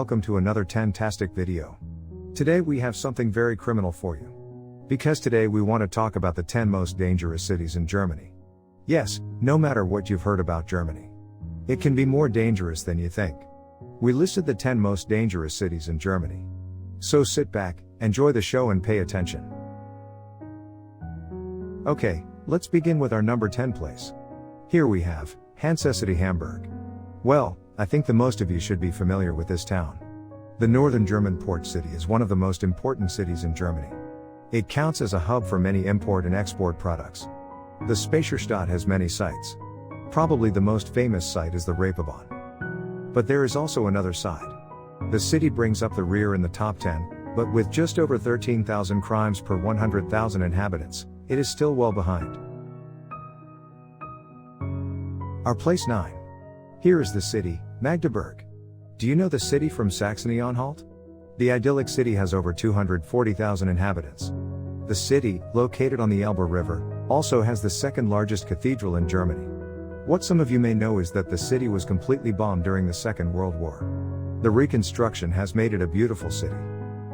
welcome to another TenTastic video. Today we have something very criminal for you. Because today we want to talk about the 10 most dangerous cities in Germany. Yes, no matter what you've heard about Germany, it can be more dangerous than you think. We listed the 10 most dangerous cities in Germany. So sit back, enjoy the show and pay attention. Okay, let's begin with our number 10 place. Here we have Hansecity Hamburg. Well, I think the most of you should be familiar with this town. The northern German port city is one of the most important cities in Germany. It counts as a hub for many import and export products. The Speicherstadt has many sites. Probably the most famous site is the Reeperbahn. But there is also another side. The city brings up the rear in the top 10, but with just over 13,000 crimes per 100,000 inhabitants, it is still well behind. Our place 9. Here is the city, Magdeburg. Do you know the city from Saxony-Anhalt? The idyllic city has over 240,000 inhabitants. The city, located on the Elbe River, also has the second largest cathedral in Germany. What some of you may know is that the city was completely bombed during the Second World War. The reconstruction has made it a beautiful city.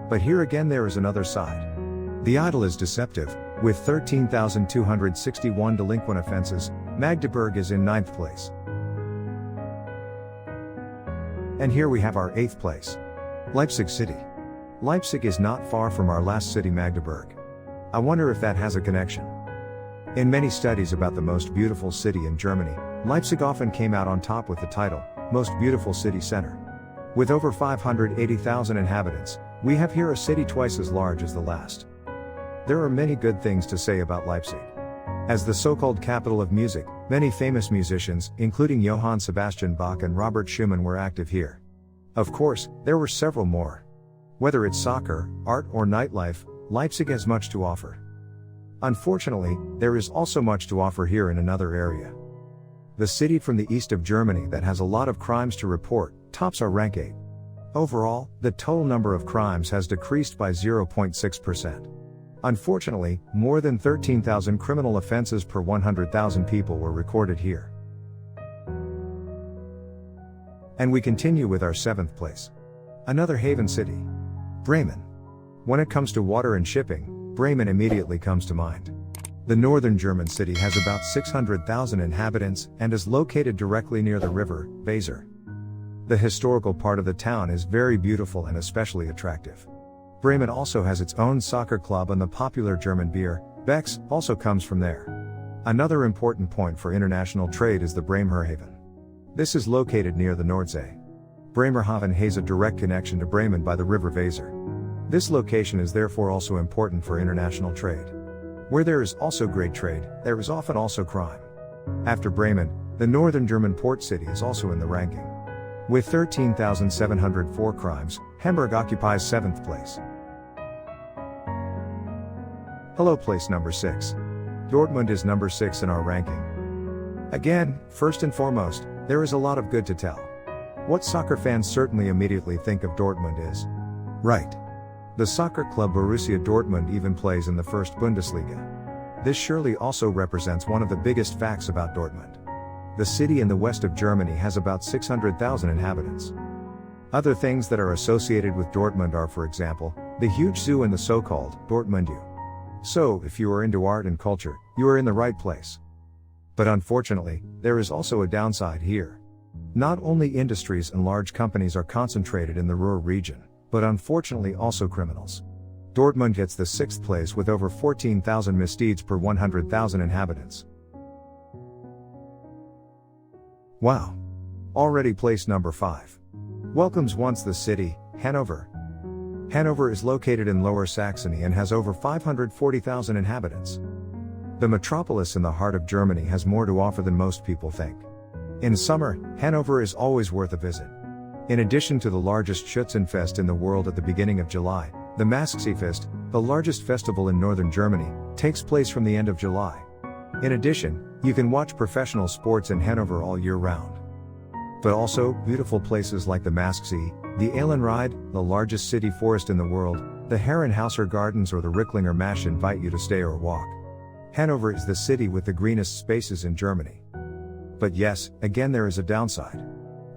But here again there is another side. The idol is deceptive. With 13,261 delinquent offenses, Magdeburg is in 9th place. And here we have our 8th place. Leipzig City. Leipzig is not far from our last city Magdeburg. I wonder if that has a connection. In many studies about the most beautiful city in Germany, Leipzig often came out on top with the title, Most Beautiful City Center. With over 580,000 inhabitants, we have here a city twice as large as the last. There are many good things to say about Leipzig. As the so-called capital of music, many famous musicians, including Johann Sebastian Bach and Robert Schumann, were active here. Of course, there were several more. Whether it's soccer, art or nightlife, Leipzig has much to offer. Unfortunately, there is also much to offer here in another area. The city from the east of Germany that has a lot of crimes to report, tops our rank 8. Overall, the total number of crimes has decreased by 0.6%. Unfortunately, more than 13,000 criminal offenses per 100,000 people were recorded here. And we continue with our 7th place. Another haven city. Bremen. When it comes to water and shipping, Bremen immediately comes to mind. The northern German city has about 600,000 inhabitants and is located directly near the river, Weser. The historical part of the town is very beautiful and especially attractive. Bremen also has its own soccer club and the popular German beer, Beck's, also comes from there. Another important point for international trade is the Bremerhaven. This is located near the Nordsee. Bremerhaven has a direct connection to Bremen by the river Weser. This location is therefore also important for international trade. Where there is also great trade, there is often also crime. After Bremen, the northern German port city is also in the ranking. With 13,704 crimes, Hamburg occupies 7th place. Hello, place number 6. Dortmund is number 6 in our ranking. Again, first and foremost, there is a lot of good to tell. What soccer fans certainly immediately think of Dortmund is right. The soccer club Borussia Dortmund even plays in the first Bundesliga. This surely also represents one of the biggest facts about Dortmund. The city in the west of Germany has about 600,000 inhabitants. Other things that are associated with Dortmund are, for example, the huge zoo and the so-called Dortmundu. So, if you are into art and culture, you are in the right place. But unfortunately, there is also a downside here. Not only industries and large companies are concentrated in the Ruhr region, but unfortunately also criminals. Dortmund gets the 6th place with over 14,000 misdeeds per 100,000 inhabitants. Wow! Already place number 5. Welcomes once the city, Hannover. Hannover is located in Lower Saxony and has over 540,000 inhabitants. The metropolis in the heart of Germany has more to offer than most people think. In summer, Hannover is always worth a visit. In addition to the largest Schützenfest in the world at the beginning of July, the Masksfest, the largest festival in northern Germany, takes place from the end of July. In addition, you can watch professional sports in Hannover all year round. But also, beautiful places like the Masksee, the Eilenried, the largest city forest in the world, the Herrenhauser Gardens or the Ricklinger Marsch invite you to stay or walk. Hannover is the city with the greenest spaces in Germany. But yes, again there is a downside.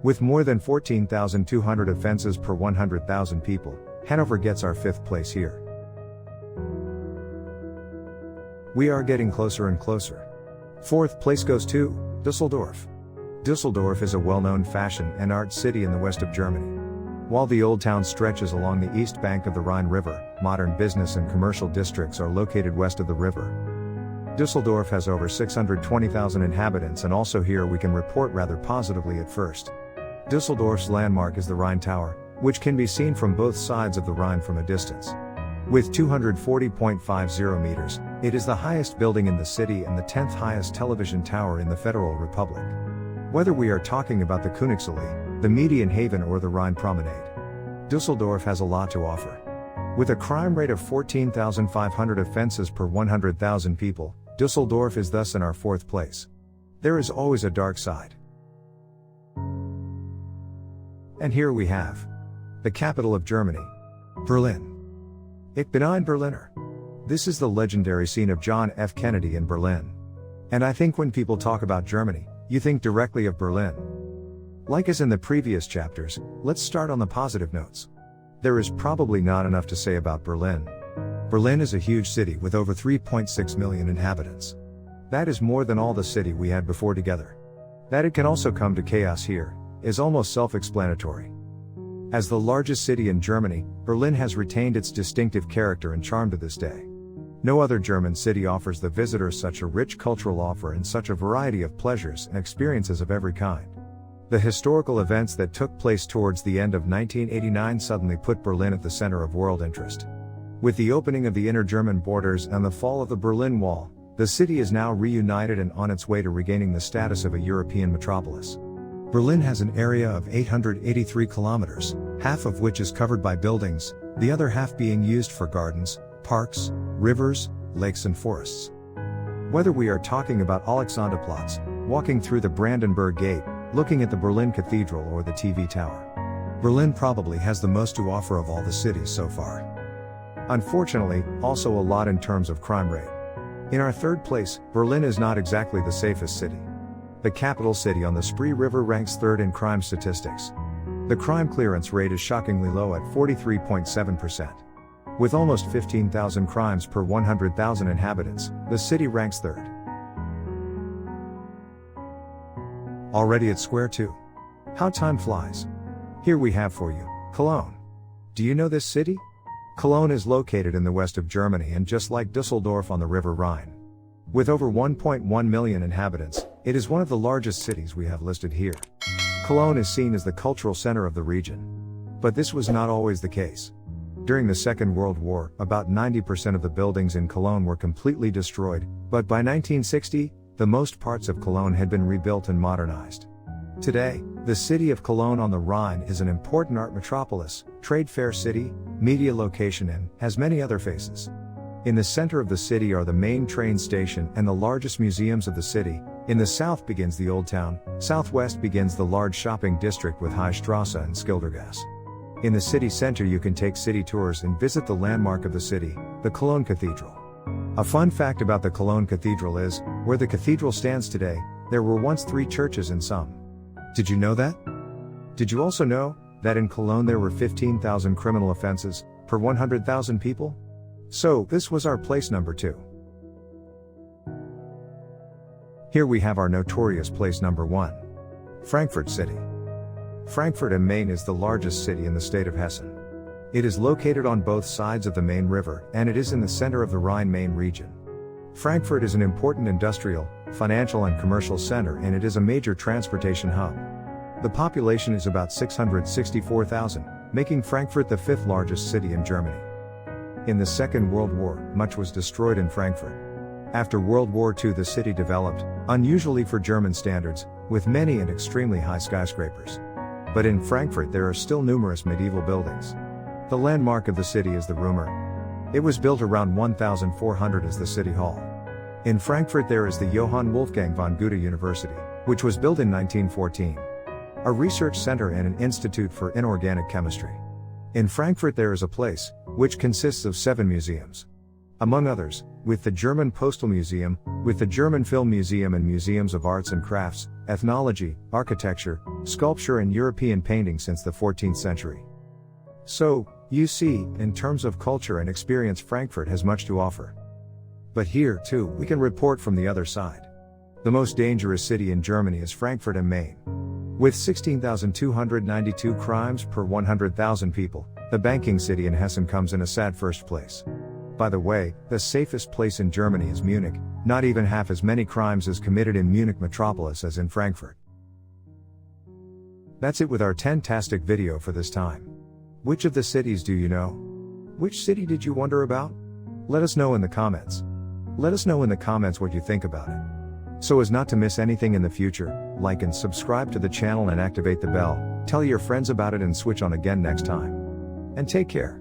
With more than 14,200 offenses per 100,000 people, Hannover gets our 5th place here. We are getting closer and closer. 4th place goes to Düsseldorf. Düsseldorf is a well-known fashion and art city in the west of Germany. While the Old Town stretches along the east bank of the Rhine River, modern business and commercial districts are located west of the river. Düsseldorf has over 620,000 inhabitants, and also here we can report rather positively at first. Düsseldorf's landmark is the Rhine Tower, which can be seen from both sides of the Rhine from a distance. With 240.50 meters, it is the highest building in the city and the 10th highest television tower in the Federal Republic. Whether we are talking about the Königsallee, the Median Haven or the Rhine Promenade, Düsseldorf has a lot to offer. With a crime rate of 14,500 offenses per 100,000 people, Düsseldorf is thus in our 4th place. There is always a dark side. And here we have the capital of Germany, Berlin. Ich bin ein Berliner. This is the legendary scene of John F. Kennedy in Berlin. And I think when people talk about Germany, you think directly of Berlin. Like as in the previous chapters, let's start on the positive notes. There is probably not enough to say about Berlin. Berlin is a huge city with over 3.6 million inhabitants. That is more than all the city we had before together. That it can also come to chaos here is almost self-explanatory. As the largest city in Germany, Berlin has retained its distinctive character and charm to this day. No other German city offers the visitor such a rich cultural offer and such a variety of pleasures and experiences of every kind. The historical events that took place towards the end of 1989 suddenly put Berlin at the center of world interest. With the opening of the inner German borders and the fall of the Berlin Wall, the city is now reunited and on its way to regaining the status of a European metropolis. Berlin has an area of 883 kilometers, half of which is covered by buildings, the other half being used for gardens, parks, rivers, lakes and forests. Whether we are talking about Alexanderplatz, walking through the Brandenburg Gate, looking at the Berlin Cathedral or the TV Tower, Berlin probably has the most to offer of all the cities so far. Unfortunately, also a lot in terms of crime rate. In our 3rd place, Berlin is not exactly the safest city. The capital city on the Spree River ranks 3rd in crime statistics. The crime clearance rate is shockingly low at 43.7%. With almost 15,000 crimes per 100,000 inhabitants, the city ranks 3rd. Already at square 2. How time flies. Here we have for you, Cologne. Do you know this city? Cologne is located in the west of Germany and just like Düsseldorf on the River Rhine. With over 1.1 million inhabitants, it is one of the largest cities we have listed here. Cologne is seen as the cultural center of the region. But this was not always the case. During the Second World War, about 90% of the buildings in Cologne were completely destroyed, but by 1960, the most parts of Cologne had been rebuilt and modernized. Today, the city of Cologne on the Rhine is an important art metropolis, trade fair city, media location and has many other faces. In the center of the city are the main train station and the largest museums of the city. In the south begins the Old Town, southwest begins the large shopping district with High Strasse and Schildergasse. In the city center you can take city tours and visit the landmark of the city, the Cologne Cathedral. A fun fact about the Cologne Cathedral is, where the cathedral stands today, there were once 3 churches in some. Did you know that? Did you also know that in Cologne there were 15,000 criminal offenses per 100,000 people? So, this was our place number 2. Here we have our notorious place number 1. Frankfurt City. Frankfurt am Main is the largest city in the state of Hessen. It is located on both sides of the Main River, and it is in the center of the Rhine-Main region. Frankfurt is an important industrial, financial and commercial center, and it is a major transportation hub. The population is about 664,000, making Frankfurt the 5th largest city in Germany. In the Second World War, much was destroyed in Frankfurt. After World War II the city developed, unusually for German standards, with many and extremely high skyscrapers. But in Frankfurt there are still numerous medieval buildings. The landmark of the city is the Römer. It was built around 1400 as the city hall. In Frankfurt there is the Johann Wolfgang von Goethe University, which was built in 1914. A research center and an institute for inorganic chemistry. In Frankfurt there is a place, which consists of 7 museums. Among others, with the German Postal Museum, with the German Film Museum and museums of arts and crafts, ethnology, architecture, sculpture and European painting since the 14th century. So, you see, in terms of culture and experience, Frankfurt has much to offer. But here, too, we can report from the other side. The most dangerous city in Germany is Frankfurt am Main. With 16,292 crimes per 100,000 people, the banking city in Hessen comes in a sad first place. By the way, the safest place in Germany is Munich, not even half as many crimes is committed in Munich metropolis as in Frankfurt. That's it with our TenTastic video for this time. Which of the cities do you know? Which city did you wonder about? Let us know in the comments. Let us know in the comments what you think about it. So as not to miss anything in the future, like and subscribe to the channel and activate the bell, tell your friends about it and switch on again next time. And take care.